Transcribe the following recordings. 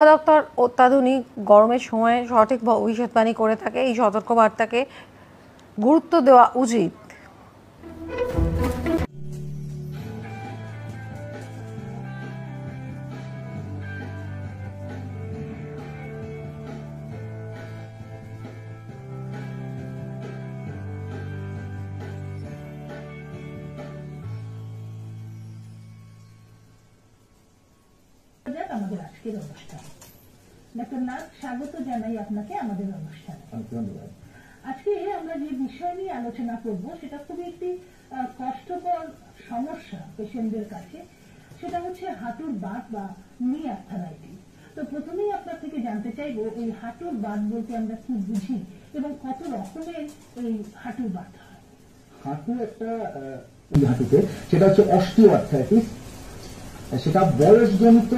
দপ্তর অত্যাধুনিক গরমের সময় সঠিক ভবিষ্যৎবাণী করে থাকে। এই সতর্কবার্তাকে গুরুত্ব দেওয়া উচিত। আমাদের আজকের অনুষ্ঠান ডক্টর নাথ, স্বাগত জানাই আপনাকে আমাদের অনুষ্ঠানে। ধন্যবাদ। আজকে আমরা যে বিষয় নিয়ে আলোচনা করব সেটা খুবই একটি কষ্টকর সমস্যা পেশেন্টদের কাছে, সেটা হচ্ছে হাঁটুর বাত বা নি আর্থারাইটিস। তো প্রথমেই আপনার থেকে জানতে চাইবো এই হাঁটুর বাত বলতে আমরা কি বুঝি এবং কত রকমের এই হাঁটুর বাত হয়। হাঁটু একটা হাঁটুতে সেটা হচ্ছে অস্টিও আর্থারাইটিস, সেটা বয়সজনিত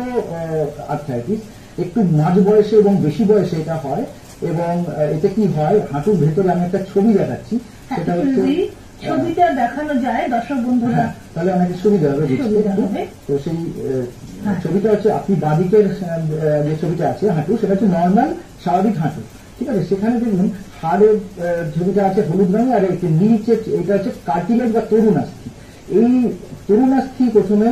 আর্থারাইটিস। একটু মাঝ বয়সে এবং বেশি বয়সে এটা হয় এবং এতে কি হয়, হাঁটুর ভেতরে আমি একটা ছবি দেখাচ্ছি, সেটা হচ্ছে ছবিটা দেখানো যায় দর্শক বন্ধুরা, তাহলে অনেক সুবিধা হবে বুঝতে। তো সেই ছবিটা হচ্ছে আপনি বাঁদিকের যে ছবিটা আছে হাঁটু, সেটা হচ্ছে নর্মাল স্বাভাবিক হাঁটু, ঠিক আছে। সেখানে দেখুন হাড়ের ছবিটা আছে হলুদ রঙে, আর নিচে এটা হচ্ছে কার্টিলেজ বা তরুণাস্থি। এই তরুণাস্থি প্রথমে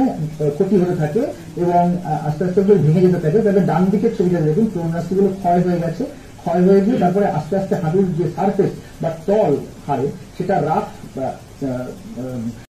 ক্ষতি হতে থাকে এবং আস্তে আস্তে ভেঙে যেতে থাকে। তাহলে ডান দিকের ছবিটা দেখুন, তরুণাস্থি গুলো ক্ষয় হয়ে গেছে, ক্ষয় হয়ে গিয়ে তারপরে আস্তে আস্তে হাঁটুর যে সারফেস বা তল হাড়ে সেটা রাফ বা